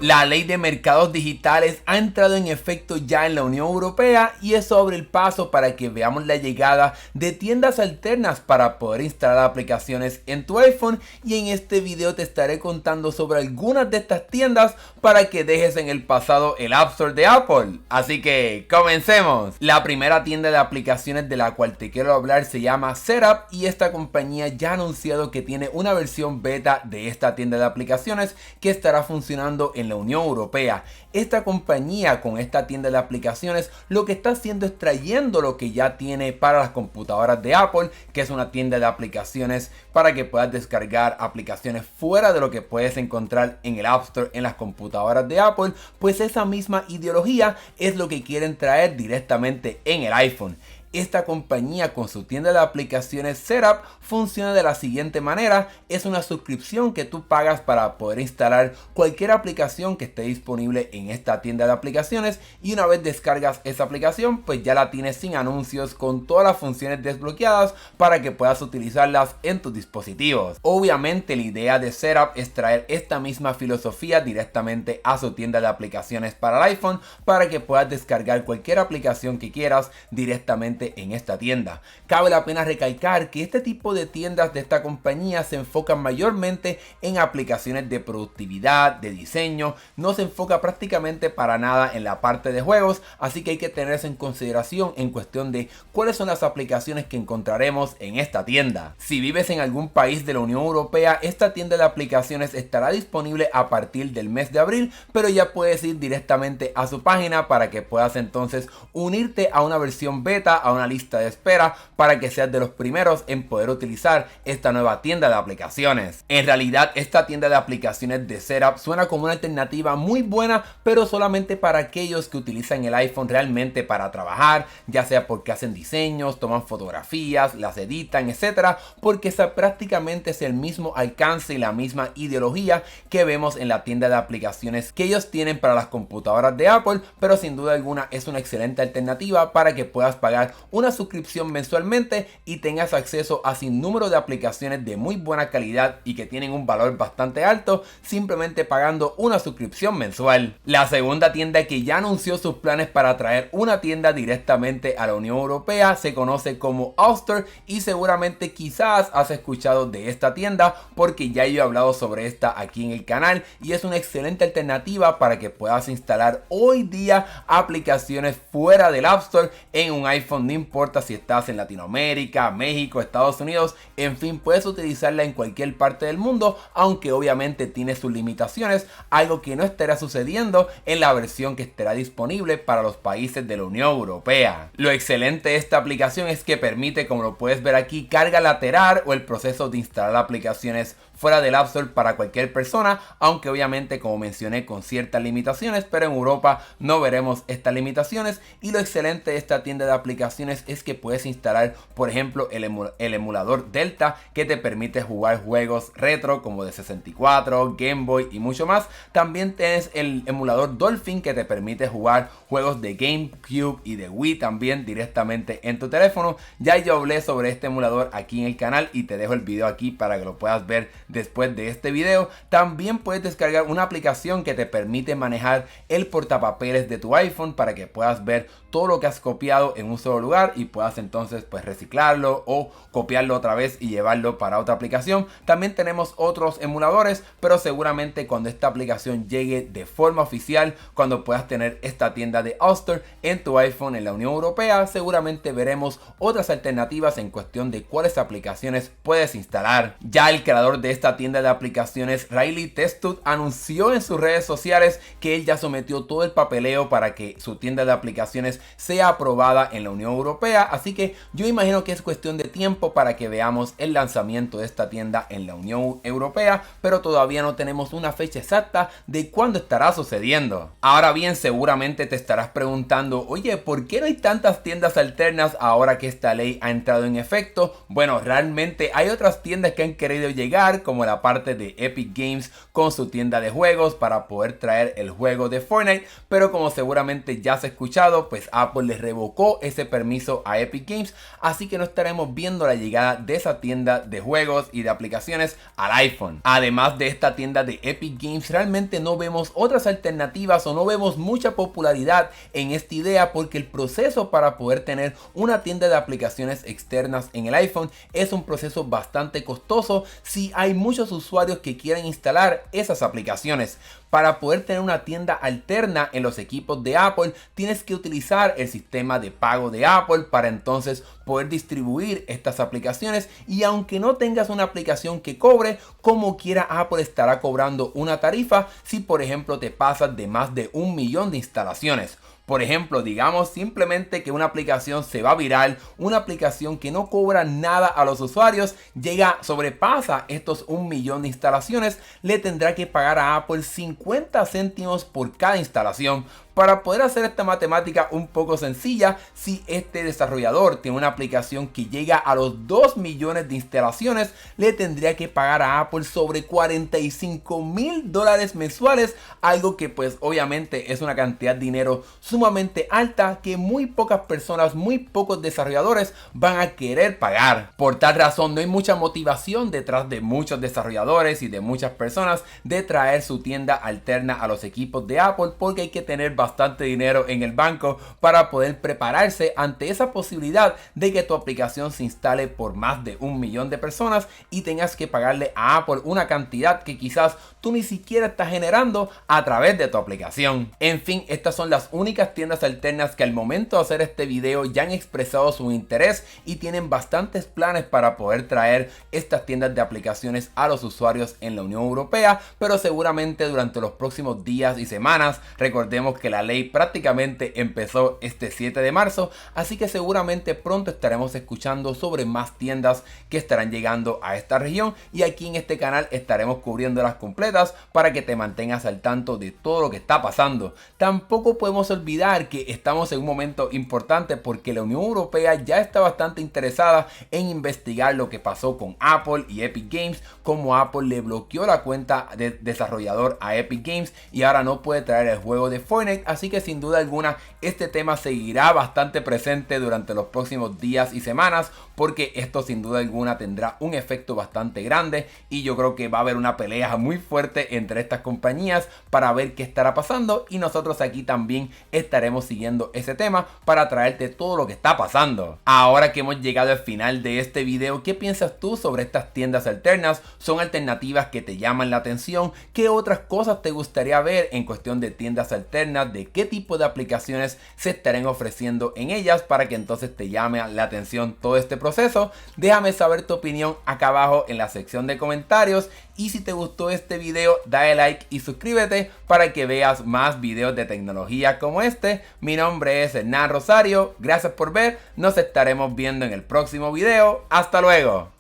La ley de mercados digitales ha entrado en efecto ya en la Unión Europea y eso abre el paso para que veamos la llegada de tiendas alternas para poder instalar aplicaciones en tu iPhone, y en este video te estaré contando sobre algunas de estas tiendas para que dejes en el pasado el App Store de Apple. Así que comencemos. La primera tienda de aplicaciones de la cual te quiero hablar se llama Setup, y esta compañía ya ha anunciado que tiene una versión beta de esta tienda de aplicaciones que estará funcionando en la Unión Europea. Esta compañía con esta tienda de aplicaciones lo que está haciendo es trayendo lo que ya tiene para las computadoras de Apple, que es una tienda de aplicaciones para que puedas descargar aplicaciones fuera de lo que puedes encontrar en el App Store en las computadoras de Apple. Pues esa misma ideología es lo que quieren traer directamente en el iPhone. Esta compañía con su tienda de aplicaciones Setup funciona de la siguiente manera: es una suscripción que tú pagas para poder instalar cualquier aplicación que esté disponible en esta tienda de aplicaciones, y una vez descargas esa aplicación pues ya la tienes sin anuncios, con todas las funciones desbloqueadas para que puedas utilizarlas en tus dispositivos. Obviamente la idea de Setup es traer esta misma filosofía directamente a su tienda de aplicaciones para el iPhone, para que puedas descargar cualquier aplicación que quieras directamente en esta tienda. Cabe la pena recalcar que este tipo de tiendas de esta compañía se enfocan mayormente en aplicaciones de productividad, de diseño, no se enfoca prácticamente para nada en la parte de juegos, así que hay que tener eso en consideración en cuestión de cuáles son las aplicaciones que encontraremos en esta tienda. Si vives en algún país de la Unión Europea, esta tienda de aplicaciones estará disponible a partir del mes de abril, pero ya puedes ir directamente a su página para que puedas entonces unirte a una versión beta, a una lista de espera, para que seas de los primeros en poder utilizar esta nueva tienda de aplicaciones. En realidad esta tienda de aplicaciones de Setup suena como una alternativa muy buena, pero solamente para aquellos que utilizan el iPhone realmente para trabajar, ya sea porque hacen diseños, toman fotografías, las editan, etcétera, porque esa prácticamente es el mismo alcance y la misma ideología que vemos en la tienda de aplicaciones que ellos tienen para las computadoras de Apple, pero sin duda alguna es una excelente alternativa para que puedas pagar una suscripción mensualmente y tengas acceso a sin número de aplicaciones de muy buena calidad y que tienen un valor bastante alto, simplemente pagando una suscripción mensual. La segunda tienda que ya anunció sus planes para traer una tienda directamente a la Unión Europea se conoce como Austore, y seguramente quizás has escuchado de esta tienda porque ya yo he hablado sobre esta aquí en el canal, y es una excelente alternativa para que puedas instalar hoy día aplicaciones fuera del App Store en un iPhone. No importa si estás en Latinoamérica, México, Estados Unidos, en fin, puedes utilizarla en cualquier parte del mundo, aunque obviamente tiene sus limitaciones, algo que no estará sucediendo en la versión que estará disponible para los países de la Unión Europea. Lo excelente de esta aplicación es que permite, como lo puedes ver aquí, carga lateral o el proceso de instalar aplicaciones fuera del App Store para cualquier persona, aunque obviamente, como mencioné, con ciertas limitaciones, pero en Europa no veremos estas limitaciones. Y lo excelente de esta tienda de aplicaciones es que puedes instalar, por ejemplo, el emulador Delta, que te permite jugar juegos retro como de 64, Game Boy y mucho más. También tienes el emulador Dolphin, que te permite jugar juegos de GameCube y de Wii también directamente en tu teléfono. Ya yo hablé sobre este emulador aquí en el canal y te dejo el video aquí para que lo puedas ver después de este video. También puedes descargar una aplicación que te permite manejar el portapapeles de tu iPhone para que puedas ver todo lo que has copiado en un solo lugar y puedas entonces pues reciclarlo o copiarlo otra vez y llevarlo para otra aplicación. También tenemos otros emuladores, pero seguramente cuando esta aplicación llegue de forma oficial, cuando puedas tener esta tienda de Austore en tu iPhone en la Unión Europea, seguramente veremos otras alternativas en cuestión de cuáles aplicaciones puedes instalar. Ya el creador de esta tienda de aplicaciones, Riley Testud, anunció en sus redes sociales que él ya sometió todo el papeleo para que su tienda de aplicaciones sea aprobada en la Unión Europea, así que yo imagino que es cuestión de tiempo para que veamos el lanzamiento de esta tienda en la Unión Europea, pero todavía no tenemos una fecha exacta de cuándo estará sucediendo. Ahora bien, seguramente te estarás preguntando, oye, ¿por qué no hay tantas tiendas alternas ahora que esta ley ha entrado en efecto? Bueno, realmente hay otras tiendas que han querido llegar, como la parte de Epic Games con su tienda de juegos para poder traer el juego de Fortnite, pero como seguramente ya has escuchado, pues Apple le revocó ese permiso a Epic Games, así que no estaremos viendo la llegada de esa tienda de juegos y de aplicaciones al iPhone. Además de esta tienda de Epic Games, realmente no vemos otras alternativas o no vemos mucha popularidad en esta idea, porque el proceso para poder tener una tienda de aplicaciones externas en el iPhone es un proceso bastante costoso si hay muchos usuarios que quieren instalar esas aplicaciones. Para poder tener una tienda alterna en los equipos de Apple, tienes que utilizar el sistema de pago de Apple para entonces poder distribuir estas aplicaciones, y aunque no tengas una aplicación que cobre, como quiera Apple estará cobrando una tarifa si por ejemplo te pasas de más de 1 millón de instalaciones. Por ejemplo, digamos simplemente que una aplicación se va viral, una aplicación que no cobra nada a los usuarios, sobrepasa estos 1 millón de instalaciones, le tendrá que pagar a Apple 50 céntimos por cada instalación. Para poder hacer esta matemática un poco sencilla, si este desarrollador tiene una aplicación que llega a los 2 millones de instalaciones, le tendría que pagar a Apple sobre $45,000 mensuales, algo que pues obviamente es una cantidad de dinero sumamente alta que muy pocas personas, muy pocos desarrolladores van a querer pagar. Por tal razón no hay mucha motivación detrás de muchos desarrolladores y de muchas personas de traer su tienda alterna a los equipos de Apple, porque hay que tener bastante dinero en el banco para poder prepararse ante esa posibilidad de que tu aplicación se instale por más de 1 millón de personas y tengas que pagarle a Apple una cantidad que quizás tú ni siquiera estás generando a través de tu aplicación. En fin, estas son las únicas tiendas alternas que al momento de hacer este video ya han expresado su interés y tienen bastantes planes para poder traer estas tiendas de aplicaciones a los usuarios en la Unión Europea, pero seguramente durante los próximos días y semanas. Recordemos que la ley prácticamente empezó este 7 de marzo, así que seguramente pronto estaremos escuchando sobre más tiendas que estarán llegando a esta región, y aquí en este canal estaremos cubriéndolas completas para que te mantengas al tanto de todo lo que está pasando. Tampoco podemos olvidar que estamos en un momento importante porque la Unión Europea ya está bastante interesada en investigar lo que pasó con Apple y Epic Games, como Apple le bloqueó la cuenta de desarrollador a Epic Games y ahora no puede traer el juego de Fortnite, así que sin duda alguna este tema seguirá bastante presente durante los próximos días y semanas, porque esto sin duda alguna tendrá un efecto bastante grande y yo creo que va a haber una pelea muy fuerte entre estas compañías para ver qué estará pasando, y nosotros aquí también estaremos siguiendo ese tema para traerte todo lo que está pasando. Ahora que hemos llegado al final de este video, ¿qué piensas tú sobre estas tiendas alternas? ¿Son alternativas que te llaman la atención? ¿Qué otras cosas te gustaría ver en cuestión de tiendas alternas? ¿De qué tipo de aplicaciones se estarán ofreciendo en ellas para que entonces te llame la atención todo este proceso? Déjame saber tu opinión acá abajo en la sección de comentarios, y si te gustó este video dale like y suscríbete para que veas más videos de tecnología como este. Mi nombre es Hernán Rosario, gracias por ver, nos estaremos viendo en el próximo video, hasta luego.